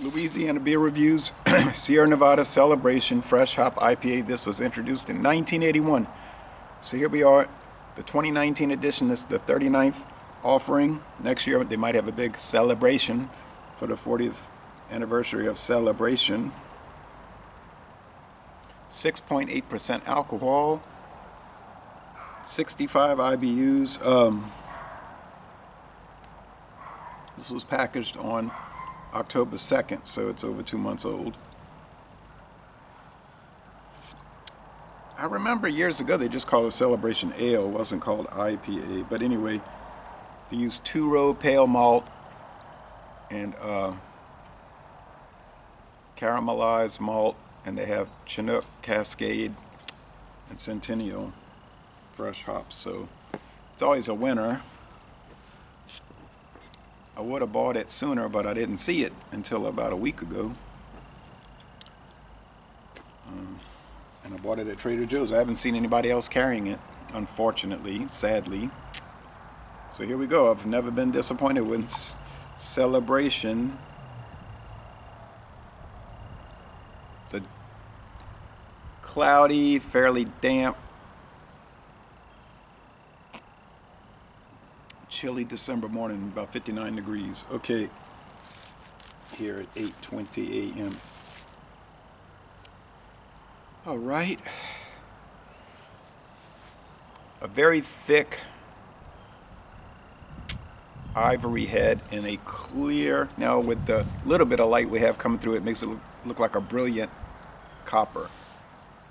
Louisiana Beer Reviews, Sierra Nevada Celebration Fresh Hop IPA. This was introduced in 1981. So here we are, the 2019 edition. This is the 39th offering. Next year they might have a big celebration for the 40th anniversary of Celebration. 6.8% alcohol, 65 IBUs. This was packaged on October 2nd, so it's over 2 months old. I remember years ago they just called it Celebration Ale, it wasn't called IPA. But anyway, they use two-row pale malt and caramelized malt, and they have Chinook, Cascade, and Centennial fresh hops. So it's always a winner. I would have bought it sooner, but I didn't see it until about a week ago. And I bought it at Trader Joe's. I haven't seen anybody else carrying it, unfortunately, sadly. So here we go. I've never been disappointed with Celebration. It's a cloudy, fairly damp, chilly December morning, about 59 degrees. Okay, here at 8:20 a.m. All right. A very thick ivory head and a clear, now with the little bit of light we have coming through, it makes it look like a brilliant copper.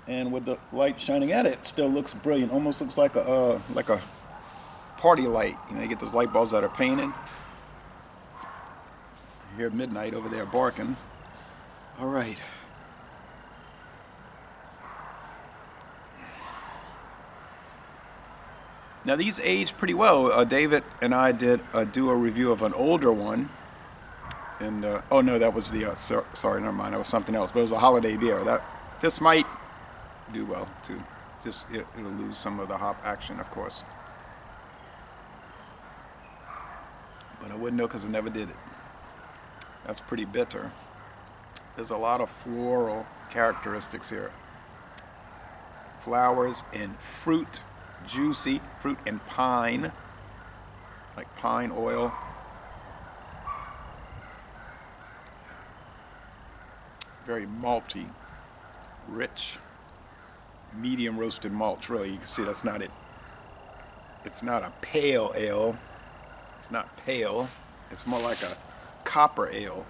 And with the light shining at it, it still looks brilliant. Almost looks like a party light. You know, you get those light bulbs that are painted. I hear Midnight over there barking. All right. Now these age pretty well. David and I did do a review of an older one. And oh no, that was the sorry, never mind. That was something else. But it was a holiday beer. This might do well too. Just it'll lose some of the hop action, of course. But I wouldn't know because I never did it. That's pretty bitter. There's a lot of floral characteristics here. Flowers and fruit, juicy fruit and pine, like pine oil. Very malty, rich, medium roasted malts. Really, you can see that's not it. It's not a pale ale. It's not pale. It's more like a copper ale.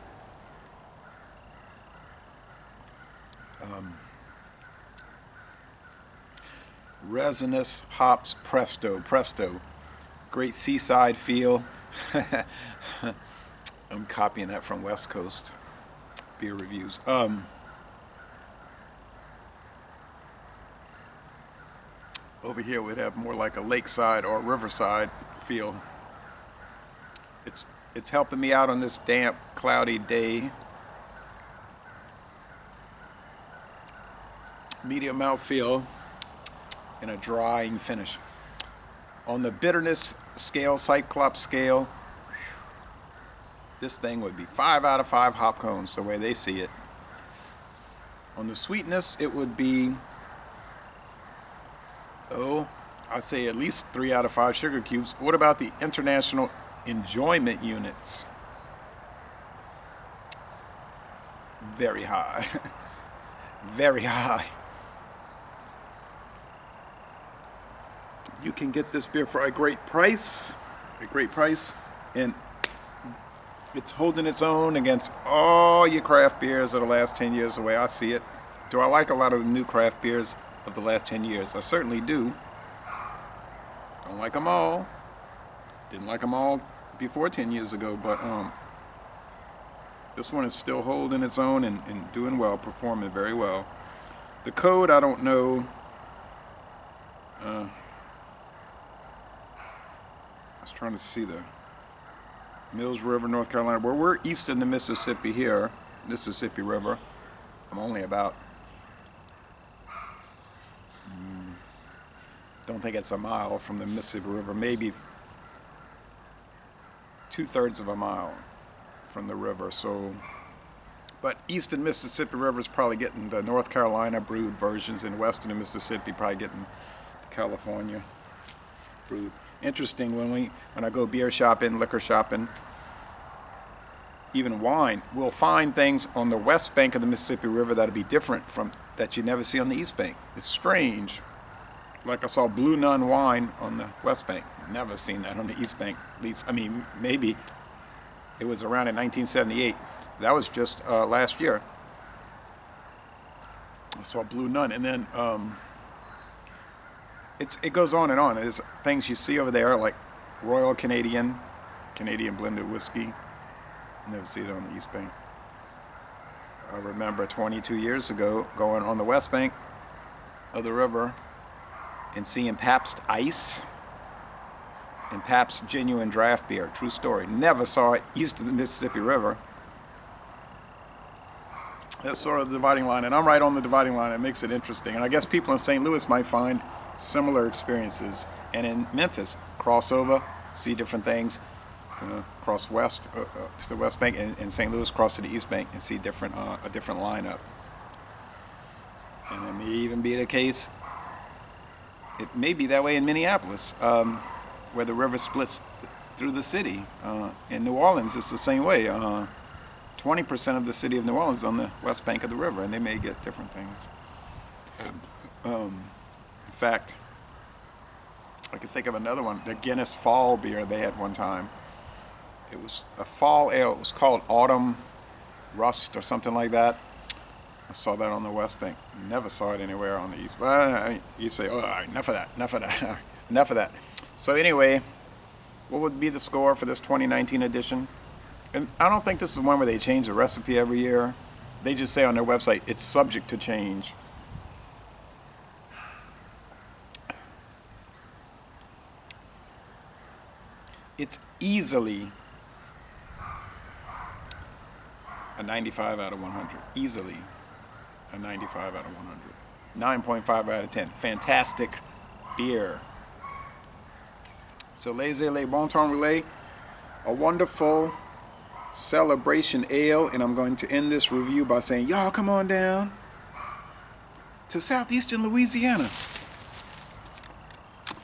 Resinous hops, presto. Great seaside feel. I'm copying that from West Coast beer reviews. Over here we'd have more like a lakeside or riverside feel. It's helping me out on this damp, cloudy day. Medium mouthfeel and a drying finish. On the bitterness scale, Cyclops scale, this thing would be 5 out of 5 hop cones the way they see it. On the sweetness, it would be, I'd say at least 3 out of 5 sugar cubes. What about the international enjoyment units? Very high. Very high. You can get this beer for a great price. And it's holding its own against all your craft beers of the last 10 years, the way I see it. Do I like a lot of the new craft beers of the last 10 years? I certainly do. Don't like them all. Didn't like them all before 10 years ago, but this one is still holding its own and doing well, performing very well. The code, I don't know. I was trying to see the Mills River, North Carolina. Well, we're east of the Mississippi here, Mississippi River. I'm only about, don't think it's a mile from the Mississippi River, maybe 2/3 of a mile from the river. So But eastern Mississippi River is probably getting the North Carolina brewed versions, and western Mississippi probably getting the California brewed. Interesting, when I go beer shopping, liquor shopping, even wine, we'll find things on the west bank of the Mississippi River that'll be different from that you never see on the east bank. It's strange. Like I saw Blue Nun wine on the west bank. Never seen that on the east bank. At least, I mean, maybe it was around in 1978. That was just last year. I saw Blue Nun, and then it goes on and on. There's things you see over there like Royal Canadian blended whiskey. Never see it on the east bank. I remember 22 years ago going on the west bank of the river and seeing Pabst Ice and Pabst Genuine Draft Beer. True story. Never saw it east of the Mississippi River. That's sort of the dividing line, and I'm right on the dividing line. It makes it interesting. And I guess people in St. Louis might find similar experiences. And in Memphis, crossover, see different things. Cross west to the west bank, and in St. Louis cross to the east bank and see a different lineup. And it may even be the case, it may be that way in Minneapolis, where the river splits through the city. In New Orleans, it's the same way. 20% of the city of New Orleans is on the west bank of the river, and they may get different things. In fact, I can think of another one, the Guinness Fall beer they had one time. It was a fall ale. It was called Autumn Rust or something like that. I saw that on the west bank. Never saw it anywhere on the east. But you say, oh, all right, enough of that, enough of that. So anyway, what would be the score for this 2019 edition? And I don't think this is one where they change the recipe every year. They just say on their website, it's subject to change. It's easily a 95 out of 100. Easily a 95 out of 100. 9.5 out of 10. Fantastic beer. So Laissez les bon temps relais, a wonderful celebration ale, and I'm going to end this review by saying, y'all come on down to southeastern Louisiana.